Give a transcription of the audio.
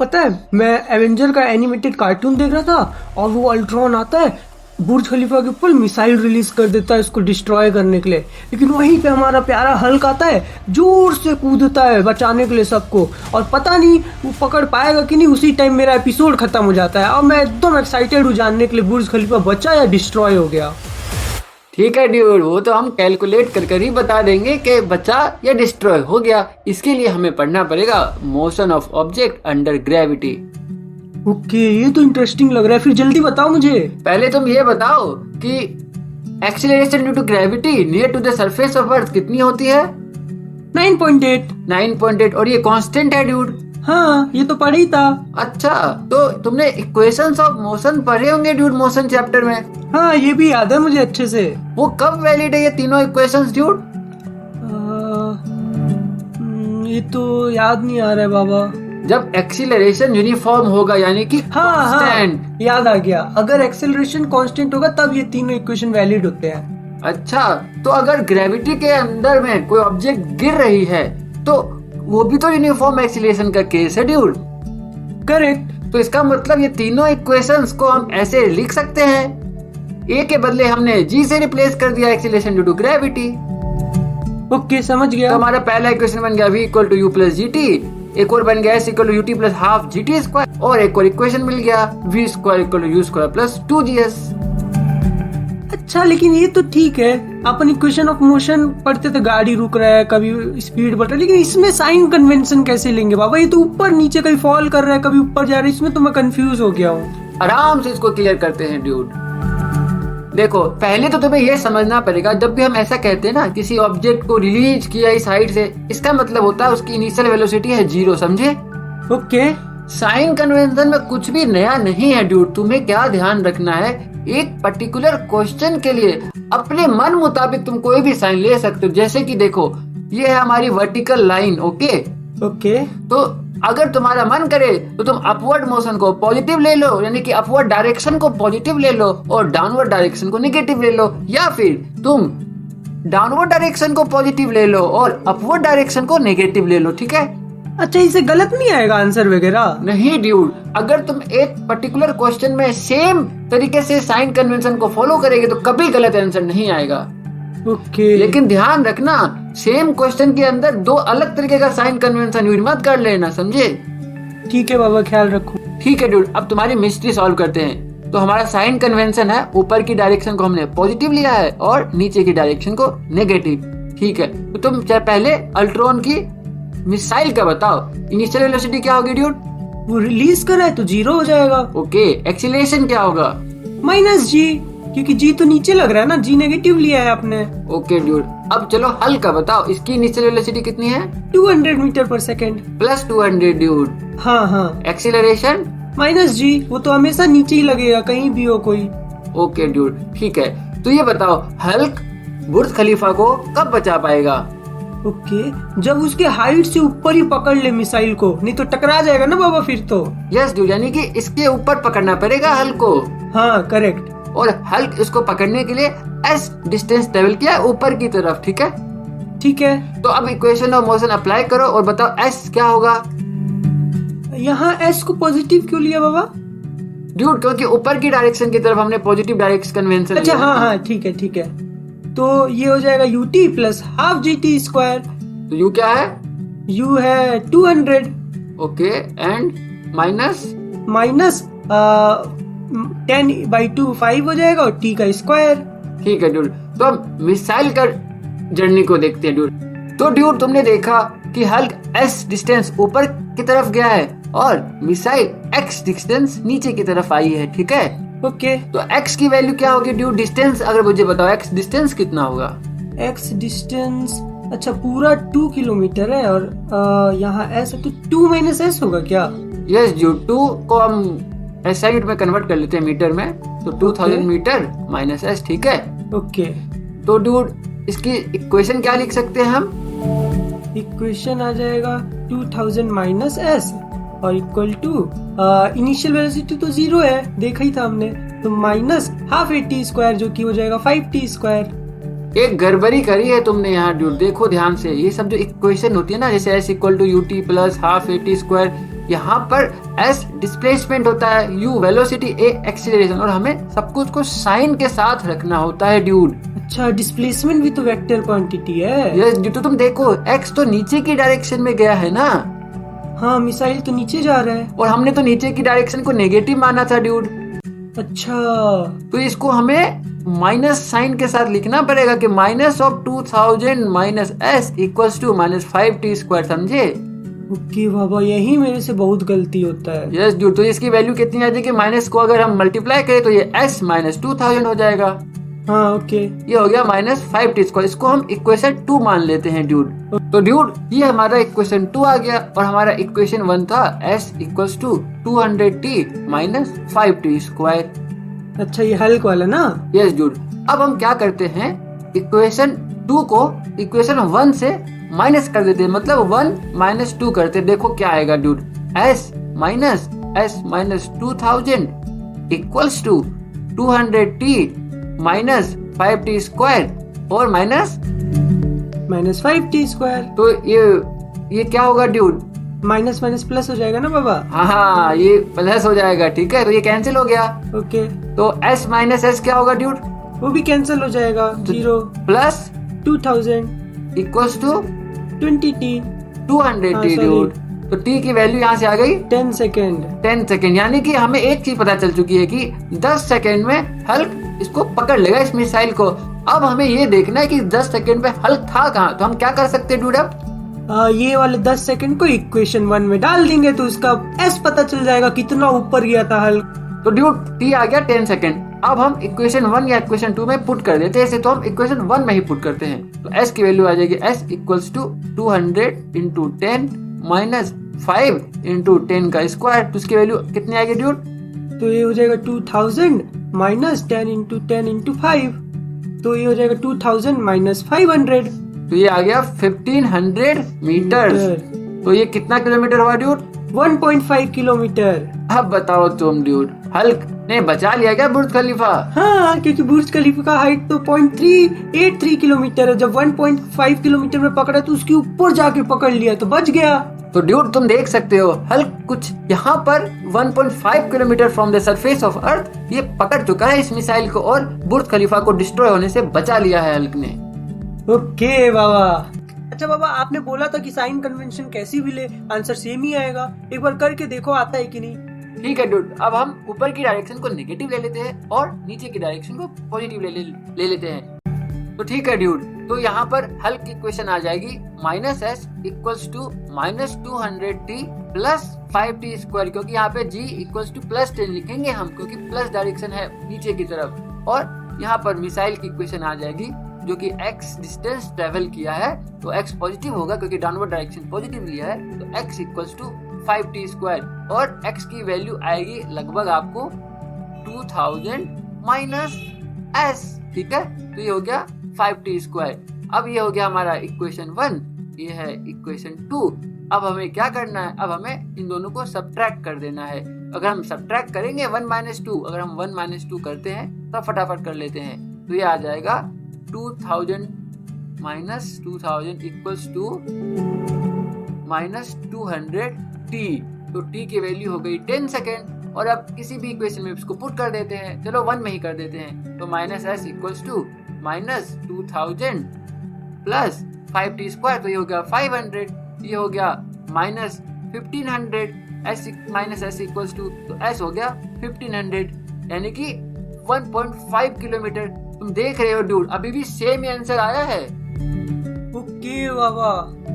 पता है मैं एवेंजर का एनिमेटेड कार्टून देख रहा था और वो अल्ट्रॉन आता है, बुर्ज खलीफा के ऊपर मिसाइल रिलीज कर देता है उसको डिस्ट्रॉय करने के लिए। लेकिन वहीं पे हमारा प्यारा हल्क आता है, जोर से कूदता है बचाने के लिए सबको, और पता नहीं वो पकड़ पाएगा कि नहीं। उसी टाइम मेरा एपिसोड खत्म हो जाता है और मैं एकदम एक्साइटेड हूँ जानने के लिए बुर्ज खलीफा बचा या डिस्ट्रॉय हो गया। ठीक है ड्यूड, वो तो हम कैलकुलेट कर ही बता देंगे कि बचा या डिस्ट्रॉय हो गया। इसके लिए हमें पढ़ना पड़ेगा motion of object under gravity. Okay, ये तो इंटरेस्टिंग लग रहा है, फिर जल्दी बताओ मुझे। पहले तुम ये बताओ कि acceleration due to gravity near to the surface of earth कितनी होती है? 9.8। 9.8। और ये कांस्टेंट है ड्यूड। हाँ, ये तो पढ़ा ही था। अच्छा, तो तुमने इक्वेशंस ऑफ मोशन पढ़े होंगे ड्यूड मोशन चैप्टर में। हाँ, ये भी याद है मुझे अच्छे से। वो कब वैलिड है ये तीनों इक्वेशंस ड्यूड? ये तो याद नहीं आ रहा है बाबा। जब एक्सीलरेशन यूनिफॉर्म होगा यानी कि हाँ, याद आ गया। अगर एक्सेलरेशन कांस्टेंट होगा तब ये तीनों इक्वेशन वैलिड होते हैं। अच्छा, तो अगर ग्रेविटी के अंदर में कोई ऑब्जेक्ट गिर रही है तो वो भी तो यूनिफॉर्म एक्सीलरेशन का केस है ड्यूड। करेक्ट। तो इसका मतलब ये तीनों इक्वेशंस को हम ऐसे लिख सकते हैं, ए के बदले हमने जी से रिप्लेस कर दिया acceleration due to gravity. Okay, समझ गया। तो हमारा पहला इक्वेशन बन गया v equal to u plus g t, एक और बन गया s equal to u t plus half g t square, और एक और इक्वेशन मिल गया v square equal to u square plus 2gs। अच्छा, लेकिन ये तो ठीक है, अपन इक्वेशन ऑफ मोशन पढ़ते थे, गाड़ी रुक रहा है, कभी स्पीड बढ़ रहा है, लेकिन इसमें साइन कन्वेंशन कैसे लेंगे बाबा? ये तो ऊपर नीचे कभी फॉल कर रहा है, कभी ऊपर जा रहा है, इसमें तो मैं कंफ्यूज हो गया हूँ। आराम से इसको क्लियर करते हैं ड्यूड। देखो, पहले तो तुम्हें यह समझना पड़ेगा, जब भी हम ऐसा कहते हैं ना किसी ऑब्जेक्ट को रिलीज किया इस हाइट से, इसका मतलब होता है उसकी इनिशियल वेलोसिटी है 0, समझे? ओके। साइन कन्वेंशन में कुछ भी नया नहीं है ड्यूड। तुम्हें क्या ध्यान रखना है, एक पर्टिकुलर क्वेश्चन के लिए अपने मन मुताबिक तुम कोई भी साइन ले सकते हो। जैसे कि देखो, ये है हमारी वर्टिकल लाइन। ओके, तो अगर तुम्हारा मन करे तो तुम अपवर्ड मोशन को पॉजिटिव ले लो, यानी कि अपवर्ड डायरेक्शन को पॉजिटिव ले लो और डाउनवर्ड डायरेक्शन को नेगेटिव ले लो, या फिर तुम डाउनवर्ड डायरेक्शन को पॉजिटिव ले लो और अपवर्ड डायरेक्शन को नेगेटिव ले लो। ठीक है? अच्छा, इसे गलत नहीं आएगा आंसर वगैरह? नहीं ड्यूड, अगर तुम एक पर्टिकुलर क्वेश्चन में सेम तरीके से साइन कन्वेंशन को फॉलो करेंगे तो कभी गलत आंसर नहीं आएगा। ओके। लेकिन ध्यान रखना, सेम क्वेश्चन के अंदर दो अलग तरीके का साइन कन्वेंशन यूज मत कर लेना, समझे? ठीक है बाबा, ख्याल रखो। ठीक है ड्यूड, अब तुम्हारी मिस्ट्री सॉल्व करते हैं। तो हमारा साइन कन्वेंशन है, ऊपर की डायरेक्शन को हमने पॉजिटिव लिया है और नीचे की डायरेक्शन को नेगेटिव। ठीक है, तो तुम पहले अल्ट्रॉन की मिसाइल का बताओ, इनिशियल वेलोसिटी क्या होगी ड्यूड? वो रिलीज कर रहा है तो 0 हो जाएगा। ओके, एक्सीलरेशन क्या होगा? -g, क्योंकि g तो नीचे लग रहा है ना, g नेगेटिव लिया है आपने। ओके ड्यूड, अब चलो हल का बताओ, इसकी इनिशियल वेलोसिटी कितनी है? 200 मीटर पर सेकेंड। Plus 200 dude. हाँ। एक्सीलरेशन? -g, वो तो हमेशा नीचे ही लगेगा कहीं भी हो कोई। ओके ड्यूड, ठीक है। तो ये बताओ, हल्क बुर्ज खलीफा को कब बचा पाएगा? ओके, जब उसके हाइट से ऊपर ही पकड़ ले मिसाइल को, नहीं तो टकरा जाएगा ना बाबा फिर तो। यस ड्यूड, यानी कि इसके ऊपर पकड़ना पड़ेगा हल्क को। हाँ, करेक्ट। और हल्क इसको पकड़ने के लिए s डिस्टेंस ट्रेवल किया ऊपर की तरफ। ठीक है? ठीक है। तो अब इक्वेशन ऑफ मोशन अप्लाई करो और बताओ s क्या होगा? यहाँ s को पॉजिटिव क्यों लिया बाबा? ड्यूड, क्योंकि ऊपर की डायरेक्शन की तरफ हमने पॉजिटिव डायरेक्शन कन्वेंशन। अच्छा, हाँ, ठीक है। तो ये हो जाएगा ut plus half gt square. तो u क्या है? u है 200। ओके, एंड माइनस 10/2 5 हो जाएगा और t का स्क्वायर। ठीक है ड्यूड, तो अब मिसाइल का जर्नी को देखते हैं ड्यूड। तो ड्यूड, तुमने देखा कि हल्क s डिस्टेंस ऊपर की तरफ गया है और मिसाइल x डिस्टेंस नीचे की तरफ आई है। ठीक है? ओके। तो x की वैल्यू क्या होगी ड्यूड? डिस्टेंस अगर मुझे बताओ, x डिस्टेंस कितना होगा? x डिस्टेंस, अच्छा, पूरा 2 किलोमीटर है और यहाँ s है तो 2 - s होगा क्या? यस ड्यूड, 2 को हम SI यूनिट में कन्वर्ट कर लेते हैं मीटर में, तो 2000 मीटर माइनस s। ठीक है? ओके। तो ड्यूड, इसकी इक्वेशन क्या लिख सकते हैं हम? इक्वेशन आ जाएगा 2000 - s और इक्वल टू इनिशियल वेलोसिटी तो 0 है, देखा ही था हमने, तो माइनस हाफ at स्क्वायर जो कि हो जाएगा 5t स्क्वायर। एक गड़बड़ी करी है तुमने यहाँ ड्यूड, देखो ध्यान से। ये सब जो इक्वेशन होती है ना, जैसे s equal to u t plus half at square, यहाँ पर s डिस्प्लेसमेंट होता है, u वेलोसिटी, a एक्सीलरेशन, और हमें सब कुछ को साइन के साथ रखना होता है ड्यूड। अच्छा, डिस्प्लेसमेंट भी तो वेक्टर क्वांटिटी है। यस ड्यूड, तो तुम देखो x तो नीचे की डायरेक्शन में गया है ना, हाँ मिसाइल तो नीचे जा रहा है। और हमने तो नीचे की डायरेक्शन को नेगेटिव माना था ड्यूड। अच्छा, तो इसको हमें माइनस साइन के साथ लिखना पड़ेगा कि minus of 2000 minus s equals to minus 5t², समझे? ओके बाबा, यही मेरे से बहुत गलती होता है। यस ड्यूड, तो इसकी वैल्यू कितनी आ जाएगी? माइनस को अगर हम मल्टीप्लाई करें तो ये s माइनस 2000 हो जाएगा। हाँ ओके, ये हो गया माइनस 5t²। इसको हम इक्वेशन 2 मान लेते हैं ड्यूड। तो ड्यूड ये हमारा इक्वेशन 2 आ गया, और हमारा इक्वेशन 1 था s equals to 200t minus 5t²। अच्छा ये हल्क वाला ना। यस ड्यूड, अब हम क्या करते हैं, इक्वेशन 2 को इक्वेशन 1 से माइनस कर देते हैं, मतलब 1 माइनस 2 करते हैं। देखो क्या आएगा dude, s minus 2000 equals to 200t minus 5t² और माइनस -5t²। तो ये क्या होगा ड्यूड? माइनस माइनस प्लस हो जाएगा ना बाबा। हाँ, ये प्लस हो जाएगा, ठीक है, तो ये कैंसिल हो गया। ओके, तो s माइनस s क्या होगा ड्यूड? वो भी कैंसिल हो जाएगा। 0 plus 2000 equals to 20t 200t dude. तो t की वैल्यू यहाँ से आ गई 10 सेकेंड। 10 सेकेंड, यानी कि हमें एक चीज पता चल चुकी है कि 10 सेकेंड में हल्क इसको पकड़ लेगा, इस मिसाइल को। अब हमें ये देखना है कि 10 सेकेंड में हल्क था कहाँ। तो हम क्या कर सकते हैं ड्यूड, अब ये वाले 10 सेकंड को इक्वेशन 1 में डाल देंगे तो उसका s पता चल जाएगा कितना ऊपर गया था हल्क। तो ड्यूड t आ गया 10 सेकेंड। अब हम इक्वेशन 1 या इक्वेशन 2 में पुट कर देते हैं, ऐसे तो हम इक्वेशन 1 में ही पुट करते हैं। तो s की वैल्यू आ जाएगी s equals to 200 into 10 minus 5 into 10 का स्क्वायर। तो उसकी वैल्यू कितनी आएगी ड्यूड? तो ये हो जाएगा 2000 माइनस 10 इंटू 10 इंटू 5, तो ये हो जाएगा 2000 माइनस 500। तो ये आ गया 1500 मीटर। तो ये कितना किलोमीटर हुआ ड्यूड? 1.5 किलोमीटर। अब बताओ तुम ड्यूड, हल्क ने बचा लिया क्या बुर्ज खलीफा? हाँ, क्योंकि बुर्ज खलीफा का हाइट तो 0.383 किलोमीटर है। जब 1.5 किलोमीटर में पकड़ा तो उसके ऊपर जाके पकड़ लिया तो बच गया। तो ड्यूड तुम देख सकते हो, हल्क कुछ यहाँ पर 1.5 kilometre from the surface of अर्थ ये पकड़ चुका है इस मिसाइल को, और बुर्ज खलीफा को डिस्ट्रॉय होने से बचा लिया है हल्क ने। ओके बाबा। अच्छा बाबा, आपने बोला था कि साइन कन्वेंशन कैसी भी ले आंसर सेम ही आएगा। एक बार करके देखो आता है कि नहीं। ठीक है डूड, अब हम ऊपर की डायरेक्शन को नेगेटिव ले लेते हैं और नीचे की डायरेक्शन को पॉजिटिव ले लेते हैं। तो ठीक है डूड, तो यहाँ पर हल्क की इक्वेशन आ जाएगी minus s equals to minus 200t plus 5t², क्योंकि यहाँ पे g इक्वल्स टू प्लस 10 लिखेंगे हम, क्योंकि प्लस डायरेक्शन है नीचे की तरफ। और यहाँ पर मिसाइल की इक्वेशन आ जाएगी जो कि x डिस्टेंस ट्रेवल किया है, तो x पॉजिटिव होगा क्योंकि डाउनवर्ड डायरेक्शन पॉजिटिव लिया है। तो x इक्वल्स टू 5t² और x की वैल्यू आएगी लगभग आपको 2000 माइनस s, ठीक है। तो ये हो गया 5t²। अब ये हो गया हमारा इक्वेशन 1, ये है इक्वेशन 2। अब हमें क्या करना है, अब हमें इन दोनों को सब्ट्रैक्ट कर देना है। अगर हम सब्ट्रैक्ट करेंगे 1 माइनस 2, अगर हम 1 माइनस 2 करते हैं तो फटाफट कर लेते हैं। तो ये आ जाएगा 2000 minus 2000 equals to minus 200t। तो t की वैल्यू हो गई 10 सेकेंड। और अब किसी भी इक्वेशन में इसको पुट कर देते हैं, चलो 1 में ही कर देते हैं। तो minus s equals to minus 2000 plus 5t², तो ये हो गया 500। ये हो गया minus 1500, s minus s equals to, तो s हो गया 1500, यानी कि 1.5 किलोमीटर। तुम देख रहे हो डूड, अभी भी सेम आंसर आया है। ओके बाबा।